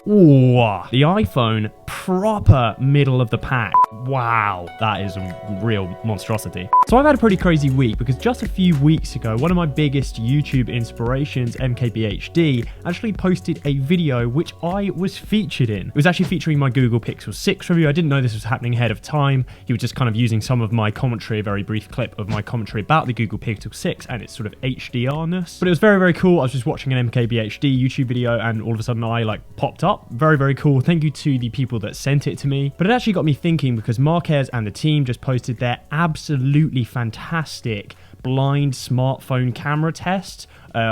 Ooh, the iPhone, proper middle of the pack. Wow, that is a real monstrosity. So I've had a pretty crazy week because just a few weeks ago, one of my biggest YouTube inspirations, MKBHD, actually posted a video which I was featured in. It was actually featuring my Google Pixel 6 review. I didn't know this was happening ahead of time. He was just kind of using some of my commentary, a very brief clip of my commentary about the Google Pixel 6 and its sort of HDR-ness. But it was very, very cool. I was just watching an MKBHD YouTube video and all of a sudden I popped up. Very, very cool. Thank you to the people that sent it to me. But it actually got me thinking because Marquez and the team just posted their absolutely fantastic blind smartphone camera test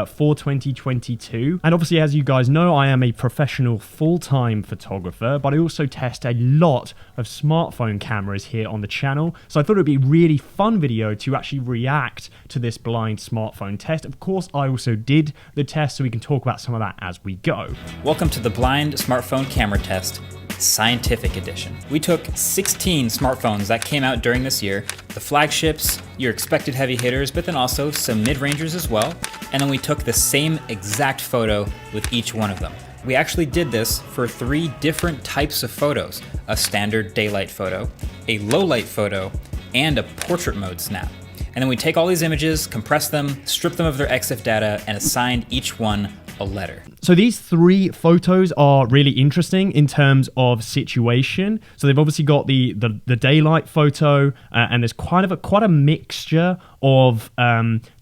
for 2022. And obviously, as you guys know, I am a professional full-time photographer, but I also test a lot of smartphone cameras here on the channel. So I thought it would be a really fun video to actually react to this blind smartphone test. Of course, I also did the test, so we can talk about some of that as we go. Welcome to the blind smartphone camera test, Scientific Edition. We took 16 smartphones that came out during this year, the flagships, your expected heavy hitters, but then also some mid-rangers as well. And then we took the same exact photo with each one of them. We actually did this for 3 different types of photos: a standard daylight photo, a low light photo, and a portrait mode snap. And then we take all these images, compress them, strip them of their EXIF data, and assign each one a letter. So these 3 photos are really interesting in terms of situation. So they've obviously got the daylight photo, and there's quite a mixture of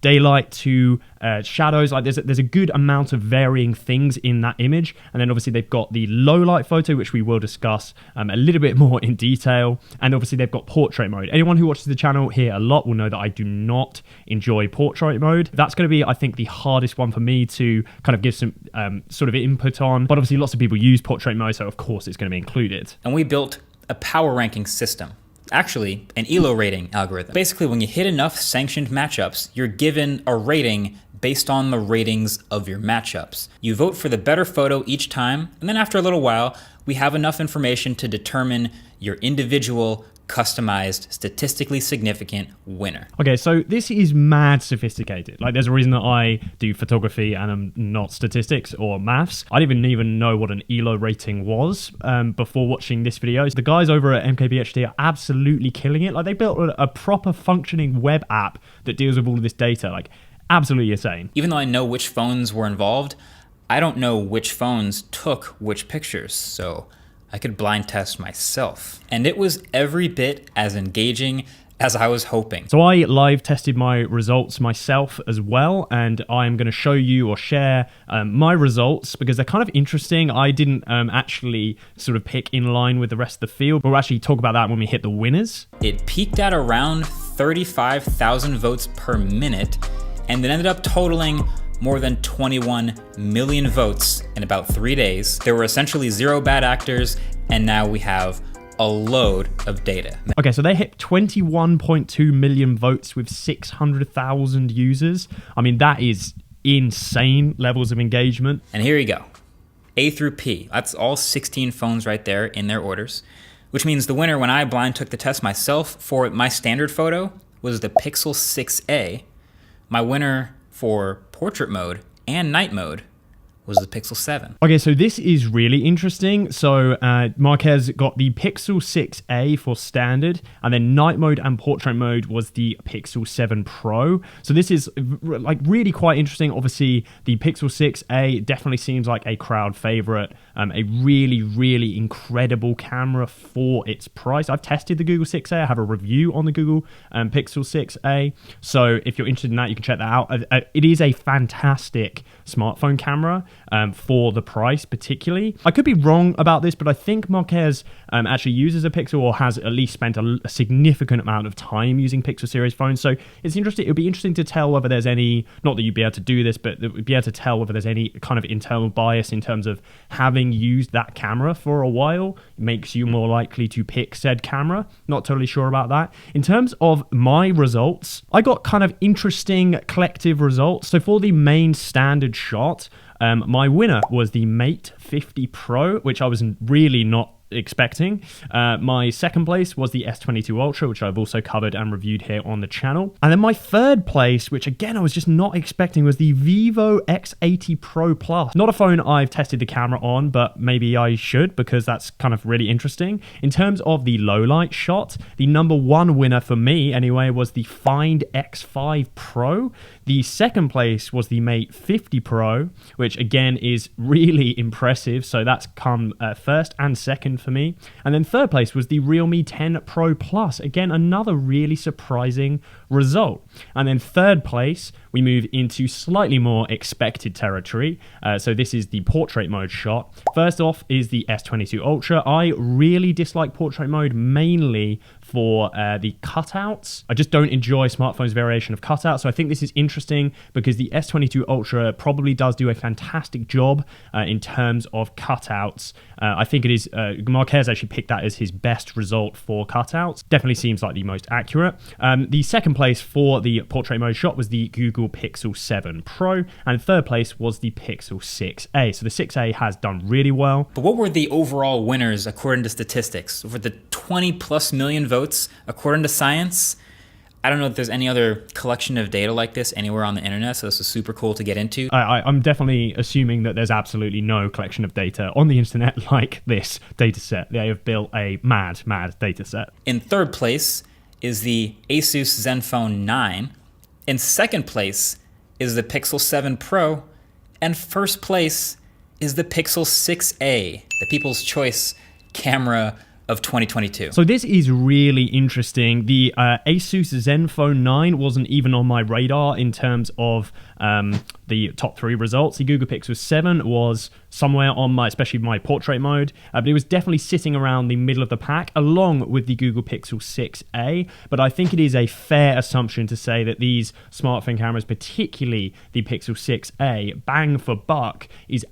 daylight to shadows. There's a good amount of varying things in that image. And then obviously they've got the low light photo, which we will discuss a little bit more in detail. And obviously they've got portrait mode. Anyone who watches the channel here a lot will know that I do not enjoy portrait mode. That's going to be, I think, the hardest one for me to kind of give some sort of input on. But obviously lots of people use portrait mode, so of course it's going to be included. And we built a power ranking system. Actually, an ELO rating algorithm. Basically, when you hit enough sanctioned matchups, you're given a rating based on the ratings of your matchups. You vote for the better photo each time, and then after a little while, we have enough information to determine your individual, customized, statistically significant winner. Okay, so this is mad sophisticated. There's a reason that I do photography and I'm not statistics or maths. I didn't even know what an ELO rating was before watching this video. The guys over at MKBHD are absolutely killing it. They built a proper functioning web app that deals with all of this data. Absolutely insane. Even though I know which phones were involved, I don't know which phones took which pictures, so I could blind test myself. And it was every bit as engaging as I was hoping. So I live tested my results myself as well, and I'm going to show you or share my results because they're kind of interesting. I didn't actually sort of pick in line with the rest of the field, but we'll actually talk about that when we hit the winners. It peaked at around 35,000 votes per minute, and it ended up totaling more than 21 million votes in about 3 days. There were essentially 0 bad actors, and now we have a load of data. Okay, so they hit 21.2 million votes with 600,000 users. I mean, that is insane levels of engagement. And here you go. A through P. That's all 16 phones right there in their orders, which means the winner when I blind took the test myself for my standard photo was the Pixel 6a. My winner for portrait mode and night mode was the Pixel 7. Okay, so this is really interesting. So Marquez got the Pixel 6a for standard, and then night mode and portrait mode was the Pixel 7 Pro. So this is really quite interesting. Obviously, the Pixel 6a definitely seems like a crowd favorite, a really, really incredible camera for its price. I've tested the Google 6a. I have a review on the Google Pixel 6a. So if you're interested in that, you can check that out. It is a fantastic smartphone camera. For the price particularly. I could be wrong about this, but I think Marquez actually uses a Pixel or has at least spent a significant amount of time using Pixel series phones. So it's interesting. It would be interesting to tell whether there's any, not that you'd be able to do this, but it would be able to tell whether there's any kind of internal bias in terms of having used that camera for a while makes you more likely to pick said camera. Not totally sure about that. In terms of my results, I got kind of interesting collective results. So for the main standard shot, my winner was the Mate 50 Pro, which I was really not expecting. My second place was the S22 Ultra, which I've also covered and reviewed here on the channel. And then my third place, which again I was just not expecting, was the Vivo X80 Pro Plus. Not a phone I've tested the camera on, but maybe I should, because that's kind of really interesting. In terms of the low light shot, the number one winner for me anyway was the Find X5 Pro. The second place was the Mate 50 Pro, which again is really impressive. So that's come first and second for me. And then third place was the Realme 10 Pro Plus. Again, another really surprising result. And then third place, we move into slightly more expected territory. So this is the portrait mode shot. First off is the S22 Ultra. I really dislike portrait mode, mainly for the cutouts. I just don't enjoy smartphone's variation of cutouts. So I think this is interesting because the S22 Ultra probably does do a fantastic job in terms of cutouts. I think it is, Marquez actually picked that as his best result for cutouts. Definitely seems like the most accurate. The second place for the portrait mode shot was the Google Pixel 7 Pro, and third place was the Pixel 6a. So the 6a has done really well. But what were the overall winners according to statistics? For the 20 plus million votes according to science? I don't know if there's any other collection of data like this anywhere on the internet, so this is super cool to get into. I'm definitely assuming that there's absolutely no collection of data on the internet like this data set. They have built a mad data set. In third place is the Asus Zenfone 9. In second place is the Pixel 7 Pro. And first place is the Pixel 6a, the People's Choice camera of 2022. So this is really interesting. The Asus Zenfone 9 wasn't even on my radar in terms of the top three results. The Google Pixel 7 was somewhere on my, especially my portrait mode, but it was definitely sitting around the middle of the pack along with the Google Pixel 6a. But I think it is a fair assumption to say that these smartphone cameras, particularly the Pixel 6a, bang for buck,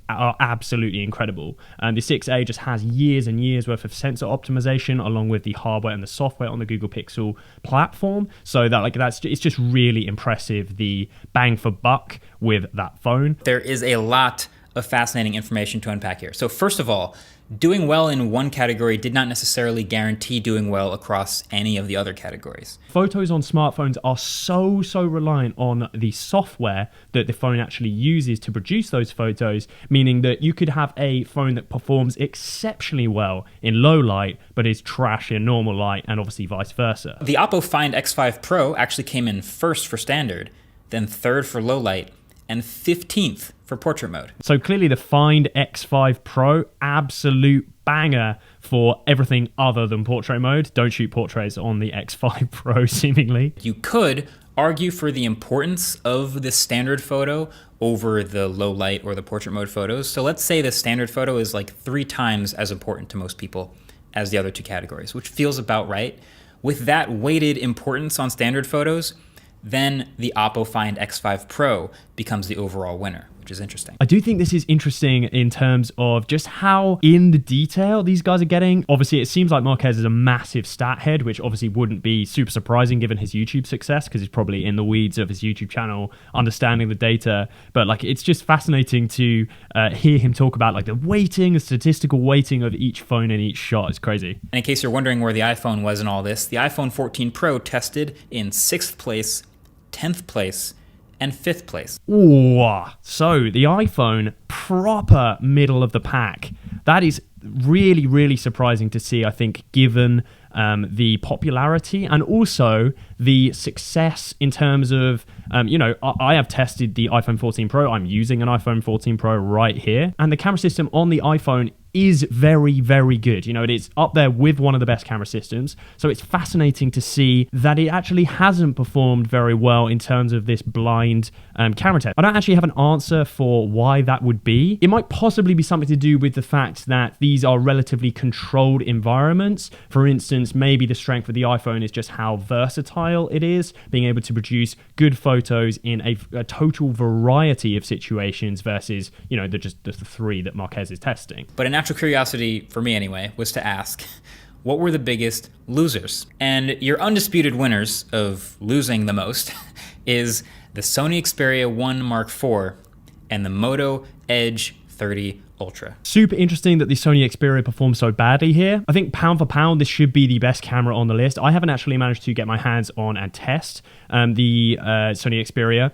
are absolutely incredible. And the 6a just has years and years worth of sensor optimization along with the hardware and the software on the Google Pixel platform. So it's just really impressive, the bang for buck with that phone. There is a lot of fascinating information to unpack here. So first of all, doing well in one category did not necessarily guarantee doing well across any of the other categories. Photos on smartphones are so reliant on the software that the phone actually uses to produce those photos, meaning that you could have a phone that performs exceptionally well in low light, but is trash in normal light, and obviously vice versa. The Oppo Find X5 Pro actually came in first for standard, then third for low light, and 15th for portrait mode. So clearly the Find X5 Pro, absolute banger for everything other than portrait mode. Don't shoot portraits on the X5 Pro, seemingly. You could argue for the importance of the standard photo over the low light or the portrait mode photos. So let's say the standard photo is like 3 times as important to most people as the other two categories, which feels about right. With that weighted importance on standard photos, then the Oppo Find X5 Pro becomes the overall winner, which is interesting. I do think this is interesting in terms of just how in the detail these guys are getting. Obviously, it seems like Marquez is a massive stat head, which obviously wouldn't be super surprising given his YouTube success, because he's probably in the weeds of his YouTube channel, understanding the data. But like, it's just fascinating to hear him talk about like the weighting, the statistical weighting of each phone in each shot. It's crazy. And in case you're wondering where the iPhone was in all this, the iPhone 14 Pro tested in 6th place, 10th place, and 5th place. Ooh, so the iPhone, proper middle of the pack. That is really surprising to see, I think, given the popularity and also the success in terms of, I have tested the iPhone 14 Pro. I'm using an iPhone 14 Pro right here. And the camera system on the iPhone is very good. It is up there with one of the best camera systems. So it's fascinating to see that it actually hasn't performed very well in terms of this blind camera test. I don't actually have an answer for why that would be. It might possibly be something to do with the fact that these are relatively controlled environments. For instance, maybe the strength of the iPhone is just how versatile it is, being able to produce good photos in a total variety of situations versus, just the 3 that Marquez is testing. But a natural curiosity, for me anyway, was to ask, what were the biggest losers? And your undisputed winners of losing the most is the Sony Xperia 1 Mark IV and the Moto Edge 30 Ultra. Super interesting that the Sony Xperia performed so badly here. I think pound for pound, this should be the best camera on the list. I haven't actually managed to get my hands on and test the Sony Xperia.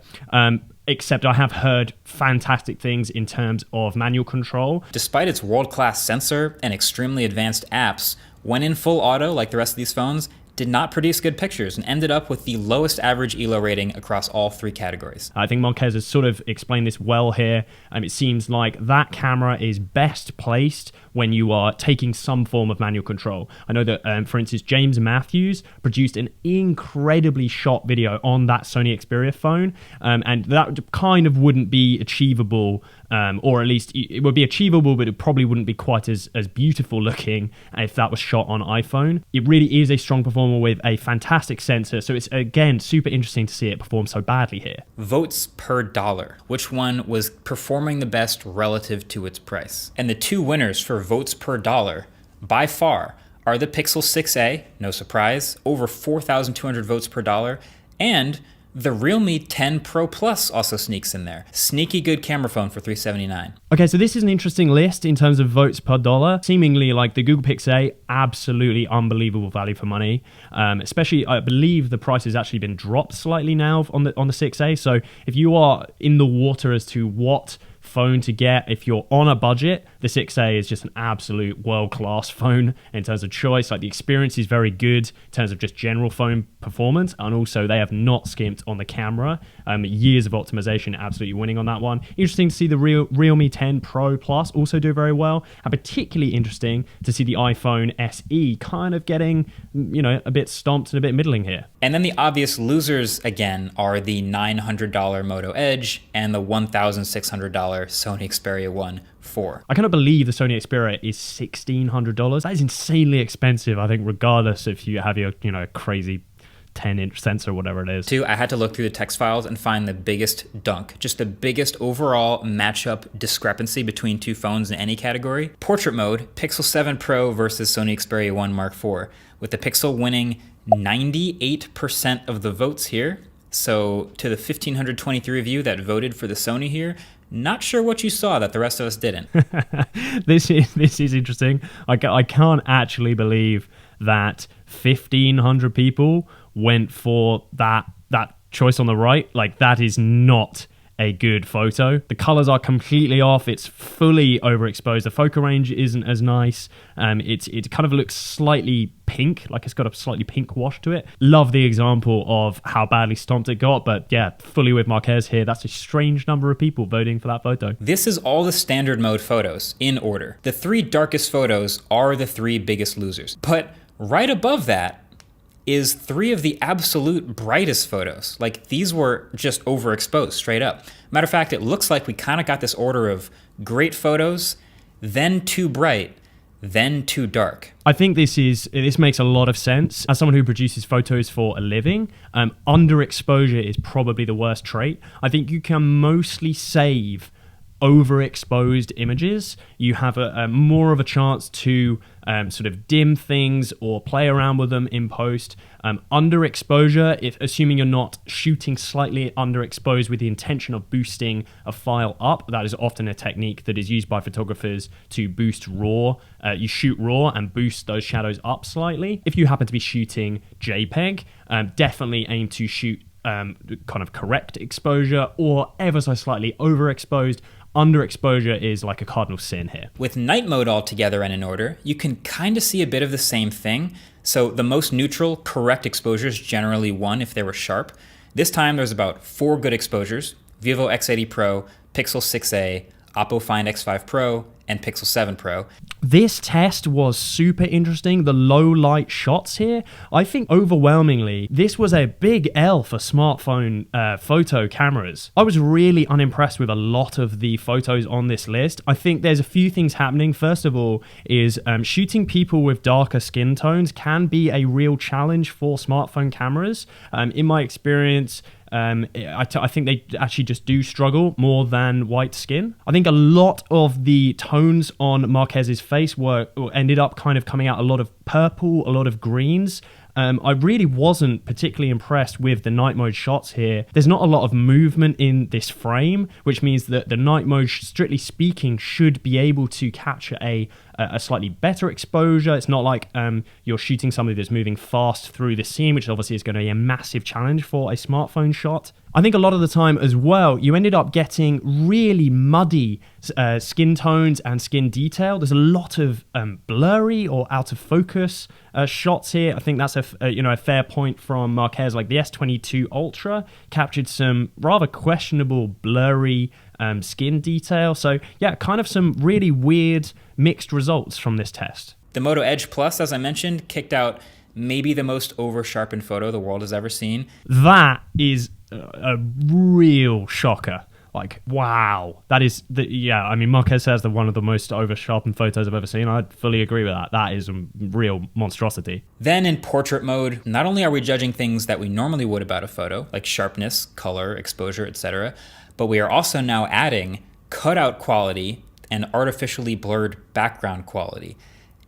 Except I have heard fantastic things in terms of manual control. Despite its world-class sensor and extremely advanced apps, when in full auto like the rest of these phones, did not produce good pictures and ended up with the lowest average ELO rating across all 3 categories. I think Marquez has sort of explained this well here. It seems like that camera is best placed when you are taking some form of manual control. I know that, for instance, James Matthews produced an incredibly shot video on that Sony Xperia phone, and that kind of wouldn't be achievable, or at least it would be achievable, but it probably wouldn't be quite as beautiful looking if that was shot on iPhone. It really is a strong performer with a fantastic sensor, so it's, again, super interesting to see it perform so badly here. Votes per dollar. Which one was performing the best relative to its price? And the 2 winners for votes per dollar, by far, are the Pixel 6a, no surprise, over 4,200 votes per dollar, and the Realme 10 Pro Plus also sneaks in there. Sneaky good camera phone for $379. Okay, so this is an interesting list in terms of votes per dollar. Seemingly, like the Google Pixel 8, absolutely unbelievable value for money. Especially, I believe the price has actually been dropped slightly now on the 6a. So if you are in the water as to what phone to get, if you're on a budget, the 6a is just an absolute world-class phone in terms of choice. Like, the experience is very good in terms of just general phone performance, and also they have not skimped on the camera. Years of optimization, absolutely winning on that one. Interesting to see the Realme 10 Pro Plus also do very well, and particularly interesting to see the iPhone SE kind of getting, a bit stomped and a bit middling here. And then the obvious losers again are the $900 Moto Edge and the $1,600 Sony Xperia 1 4. I cannot believe the Sony Xperia is $1,600. That is insanely expensive, I think, regardless if you have your, crazy 10-inch sensor or whatever it is. 2, I had to look through the text files and find the biggest dunk, just the biggest overall matchup discrepancy between 2 phones in any category. Portrait mode, Pixel 7 Pro versus Sony Xperia 1 Mark IV, with the Pixel winning 98% of the votes here. So to the 1,523 of you that voted for the Sony here, not sure what you saw that the rest of us didn't. This is interesting. I can't actually believe that 1,500 people went for that choice on the right. Like, that is not a good photo. The colors are completely off. It's fully overexposed. The focal range isn't as nice. It kind of looks slightly pink, like it's got a slightly pink wash to it. Love the example of how badly stomped it got, but yeah, fully with Marquez here. That's a strange number of people voting for that photo. This is all the standard mode photos in order. The 3 darkest photos are the 3 biggest losers, but right above that is 3 of the absolute brightest photos. Like, these were just overexposed straight up. Matter of fact, it looks like we kind of got this order of great photos, then too bright, then too dark. I think this makes a lot of sense. As someone who produces photos for a living, underexposure is probably the worst trait. I think you can mostly save overexposed images. You have a more of a chance to sort of dim things or play around with them in post. Underexposure, if assuming you're not shooting slightly underexposed with the intention of boosting a file up, that is often a technique that is used by photographers to boost RAW. You shoot RAW and boost those shadows up slightly. If you happen to be shooting JPEG, definitely aim to shoot kind of correct exposure or ever so slightly overexposed. Underexposure is like a cardinal sin here. With night mode all together and in order, you can kind of see a bit of the same thing. So the most neutral, correct exposure is generally 1 if they were sharp. This time there's about 4 good exposures: Vivo X80 Pro, Pixel 6a, Oppo Find X5 Pro, and Pixel 7 Pro. This test was super interesting. The low light shots here, I think overwhelmingly, this was a big L for smartphone photo cameras. I was really unimpressed with a lot of the photos on this list. I think there's a few things happening. First of all is shooting people with darker skin tones can be a real challenge for smartphone cameras. In my experience, I think they actually just do struggle more than white skin. I think a lot of the tones on Marquez's face ended up kind of coming out a lot of purple, a lot of greens. I really wasn't particularly impressed with the night mode shots here. There's not a lot of movement in this frame, which means that the night mode, strictly speaking, should be able to capture a slightly better exposure. It's not like you're shooting somebody that's moving fast through the scene, which obviously is going to be a massive challenge for a smartphone shot. I think a lot of the time as well, you ended up getting really muddy skin tones and skin detail. There's a lot of blurry or out of focus shots here. I think that's a fair point from Marques. Like the S22 Ultra captured some rather questionable blurry skin detail. So yeah, kind of some really weird mixed results from this test. The Moto Edge Plus, as I mentioned, kicked out maybe the most over-sharpened photo the world has ever seen. That is a real shocker. Like, wow. That is, I mean, Marques says that one of the most over-sharpened photos I've ever seen. I fully agree with that. That is a real monstrosity. Then in portrait mode, not only are we judging things that we normally would about a photo, like sharpness, color, exposure, etc., but we are also now adding cutout quality and artificially blurred background quality.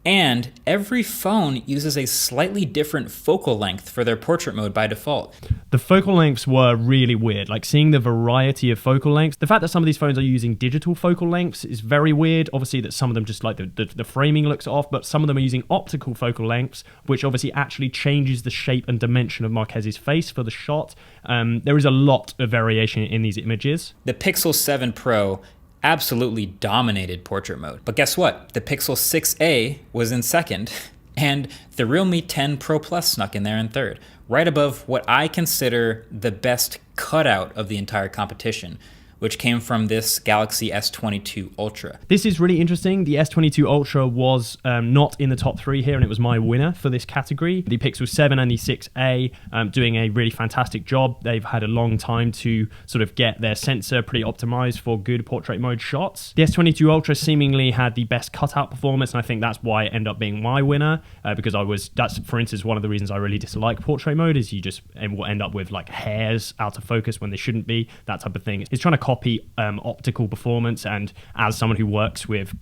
And every phone uses a slightly different focal length for their portrait mode by default. The focal lengths were really weird, like seeing the variety of focal lengths. The fact that some of these phones are using digital focal lengths is very weird. Obviously that some of them just like the framing looks off, but some of them are using optical focal lengths, which obviously actually changes the shape and dimension of Marques's face for the shot. There is a lot of variation in these images. The Pixel 7 Pro absolutely dominated portrait mode. But guess what? The Pixel 6a was in second, and the Realme 10 Pro Plus snuck in there in third, right above what I consider the best cutout of the entire competition, which came from this Galaxy S22 Ultra. This is really interesting. The S22 Ultra was not in the top 3 here, and it was my winner for this category. The Pixel 7 and the 6a doing a really fantastic job. They've had a long time to sort of get their sensor pretty optimized for good portrait mode shots. The S22 Ultra seemingly had the best cutout performance, and I think that's why it ended up being my winner, because that's, for instance, one of the reasons I really dislike portrait mode is you just will end up with like hairs out of focus when they shouldn't be, that type of thing. It's trying to copy optical performance, and as someone who works with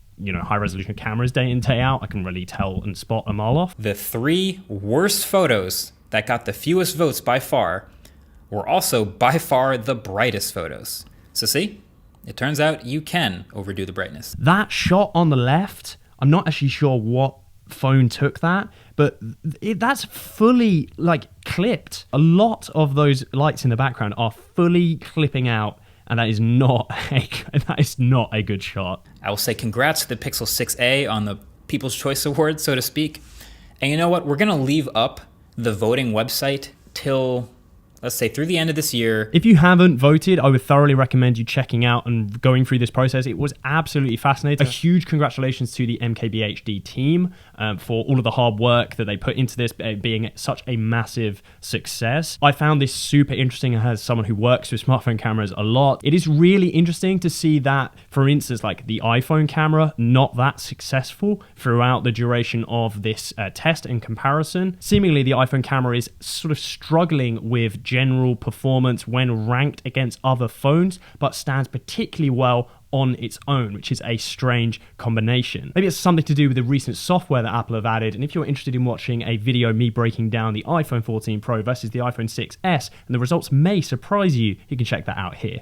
high resolution cameras day in, day out, I can really tell and spot a mile off. The 3 worst photos that got the fewest votes by far were also by far the brightest photos. So see, it turns out you can overdo the brightness. That shot on the left, I'm not actually sure what phone took that, but that's fully like clipped. A lot of those lights in the background are fully clipping out, and that is not a good shot. I will say congrats to the Pixel 6a on the People's Choice Award, so to speak. And you know what? We're going to leave up the voting website till, let's say, through the end of this year. If you haven't voted, I would thoroughly recommend you checking out and going through this process. It was absolutely fascinating. A huge congratulations to the MKBHD team for all of the hard work that they put into this being such a massive success. I found this super interesting as someone who works with smartphone cameras a lot. It is really interesting to see that, for instance, like the iPhone camera, not that successful throughout the duration of this test and comparison. Seemingly the iPhone camera is sort of struggling with general performance when ranked against other phones, but stands particularly well on its own, which is a strange combination. Maybe it's something to do with the recent software that Apple have added, and if you're interested in watching a video of me breaking down the iPhone 14 Pro versus the iPhone 6s, and the results may surprise you, you can check that out here.